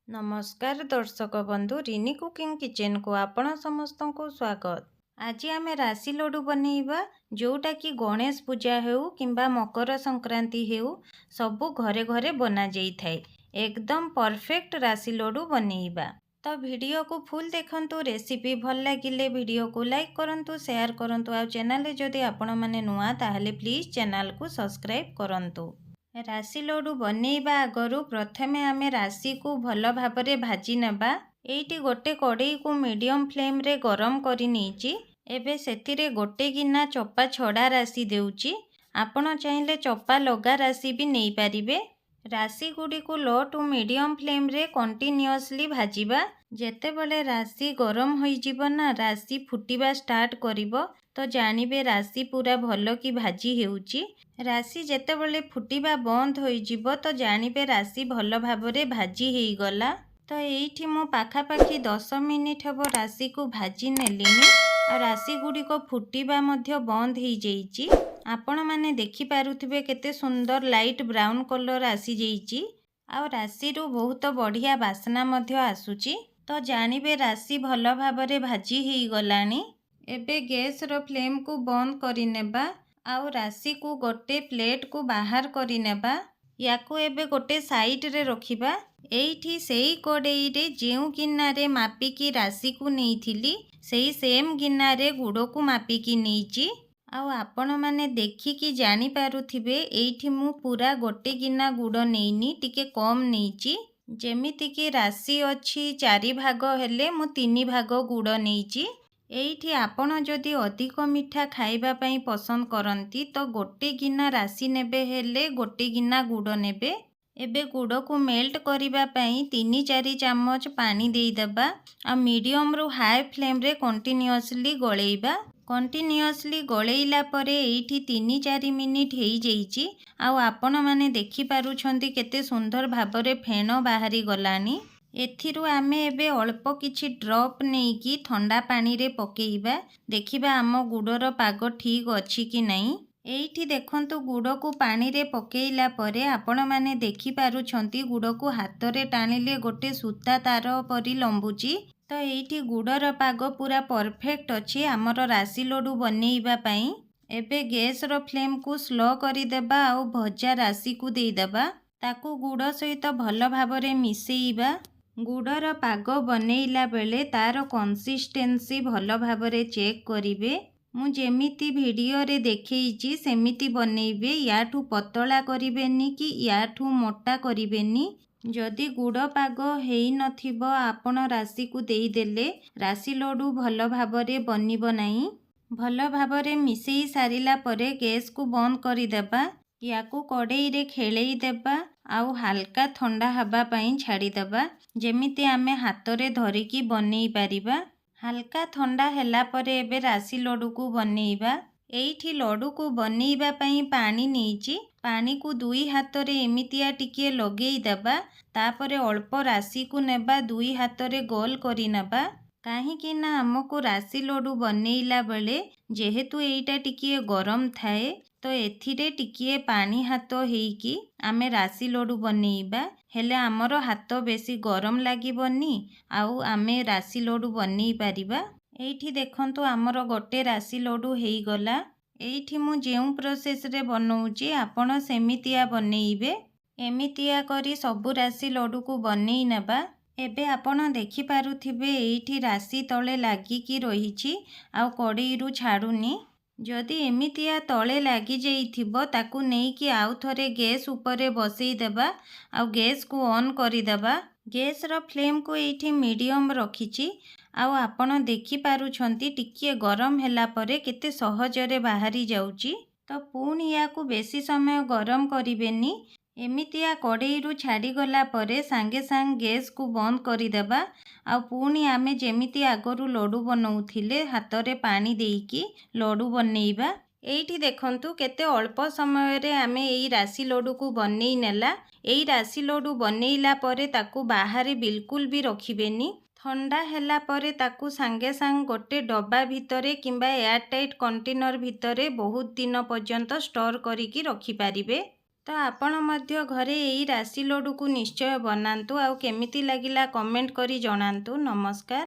नमस्कार दर्शक बंधु रिनी कुकिंग किचन को आपण समस्त को स्वागत। आज आम राशि लड्डू बनैबा जोटा कि गणेश पूजा हेउ किंबा मकर संक्रांति हेउ सबु घरे घरे बना जाई थाए। एकदम परफेक्ट राशि लड्डू बनैबा। तो वीडियो को फुल देखंतु। रेसिपी भल लागिले वीडियो को लाइक करंतु, शेयर करंतु। आ चैनल रे जदि आपण माने नुआ ताहले प्लीज चैनल को सब्सक्राइब करंतु। राशि लड्डू बनैबा आगरू प्रथमे आमे राशि को भल भाबरे भाजी नेबा। एइटी गोटे कड़ई को मीडियम फ्लेम रे गरम करि नेइची। एबे सेतिरे गोटे गिना चपा छड़ा राशि देउची। आपण चाहिले चपा लगा राशि भी नेई पारिबे। राशि गुडी को लो टू मीडियम फ्लेम रे कंटिन्यूअसली भाजीबा। जेतेबेले राशि गरम होई जिवो ना, राशि फुटिबा स्टार्ट करिवो तो जानिबे राशि पूरा भलो की भाजी हेउची। राशि जेतेबेले फुटिबा बंद होई जिवो तो जानिबे राशि भलो भाबरे भाजी हेई गला। तो एइठी मो पाखापाखी 10 मिनिट हबो राशि को भाजी नेलिनी। आ राशि गुडी को फुटिबा मध्य बंद हेई जेइची। आपण माने देखि पारुथिबे केते सुंदर लाइट ब्राउन कलर आसी जेइची। आ राशि रु बहुत बढ़िया बासना मध्य आसुची। तो जानिबे राशि भलो भाबरे भाजी हेई गलानी। एबे गैस रो फ्लेम को बंद करि नेबा। आउ राशि को गोटे प्लेट को बाहर करि नेबा। याकू एबे गोटे साइड रे रखिबा। एइठी सेई कड़ई रे जेउ गिन्ना रे मापिकी राशि को नेइथिली, सेई सेम गिन्ना रे गुड़ को मापिकी नेइची। आउ आपण माने देखिकी जानी पारुथिबे एइठी मु पूरा गोटे गिना गुड़ नेइनी, टिके कम नेइची। जेमिति कि राशि अछि 4 भाग हेले मु 3 भाग गुड़ नेइची। एइठी आपण जदि अधिक मिठा खाइबा पई पसंद करंती तो गोटे गिना राशि नेबे हेले गोटे गिना गुड़ नेबे। एबे गुड़ को मेल्ट करिबा पई 3-4 चम्मच पानी देई दबा। आ मीडियम रु हाई फ्लेम रे कंटिन्यूअसली गळेइबा। कंटिन्यूअसली गळेइला परे एइठी 3-4 मिनिट हेई जेइची। आउ आपण माने देखि पारुछंती केते सुंदर भाबरे फेण बाहरी गलानी। एथिरु आमे एबे अल्प किछि ड्रॉप नेइकी ठंडा पानी रे पकेइबा। देखिबा आम गुड़र पाग ठीक अछि कि नहीं। एइठी देखंतु गुड़ को पानी रे पकेइला परे आपण माने देखि पारुछंती गुड़ को हाथ रे टाणिले गोटे सूता तार परी लंबुची। तो एइठी गुड़र पाग पूरा परफेक्ट अछि हमर राशि लड्डू बनैबा पई। एबे गैस रो फ्लेम को स्लो करि देबा। आउ भजा राशि को देई देबा। ताकू गुड़ सहित भल भाबरे मिसेइबा। गुड़र पाग बनैला बेले तार कंसिस्टेंसी भल भाबरे चेक करिवे। मु जेमिति वीडियो रे देखैची सेमिति बनैबे। याठू पतला करिवेनी कि याठू मोटा करिवेनी। जदि गुड़ पाग हेई नथिबो आपण राशि को देई देले राशि लड्डू भल भाबरे बनिबो नाही। भल भाबरे मिसेई सारिला परे गैस को बंद करि देबा। याकू कड़ई रे खेलेई देबा। आउ हल्का ठंडा हबा पई छाड़ी देबा, जेमिति आमे हाथ रे धरिकी बनेई पारिबा। हल्का ठंडा हेला परे एबे राशि लड्डू को बनैबा। एइठी लड्डू को बनैबा पई पानी नेइची। पानी को 2 हाथ रे एमितिया टिके लगेई देबा। तापरे अल्प राशि को नेबा 2 हाथ रे गोल करि नेबा। काहेकि ना हमको राशि लड्डू बनैला बेले जेहेतु एइटा टिके गरम थाए तो एथिरे टिके पानी हाथ हेइकी आमे राशि लड्डू बनैबा। हेले हमर हाथ बेसी गरम लागिबनी। आउ आमे राशि लड्डू बनई पारिबा। एइठी देखंतु हमर गोटे राशि लड्डू हेई गला। एइठी मु जेउ प्रोसेस रे बनौची आपण सेमितिया बनैबे। एमितिया करी सबु राशि लड्डू को बनई नेबा। एबे आपण देखि पारुथिबे एइठी राशि तळे लागिकी रहिछि। आउ कड़ई रु छाडुनी। जदि एमितिया तळे लागी जाइथिबो ताकू नेइकी आउ थरे गैस उपरे बसई देबा। आउ गैस को ऑन करि देबा। गैस रो फ्लेम को एइठी मीडियम रखिछि। आउ आपण देखि पारुछंती टिके गरम हेला परे केते सहजरे बाहरी जाउची। तो पुणी याकू बेसी समय गरम करिवेनी। एमितिया कड़ई रु छाड़ी गला परे सांगे सांग गैस को बंद करि देबा। आ पुणी आमे जेमिति आगरू लड्डू बनौथिले हाथ रे पानी देइकी लड्डू बनैबा। एइठी देखंतु केते अल्प समय रे आमे एई राशि लड्डू को बनई नेला। एई राशि लड्डू बनैला परे ताकू बाहरे बिल्कुल भी रखिबेनी। ठंडा हेला परे ताकू सांगे सांग गोटे डब्बा भितरे किंबा एयर टाइट कंटेनर भितरे बहुत दिन पर्यंत स्टोर करिकी रखि पारिबे। ତ ଆପଣ ମଧ୍ୟ ଘରେ ଏଇ ରାଶି ଲଡ଼ୁକୁ ନିଶ୍ଚୟ ବନାନ୍ତୁ ଆଉ କେମିତି ଲାଗିଲା କମେଣ୍ଟ କରି ଜଣାନ୍ତୁ। ନମସ୍କାର।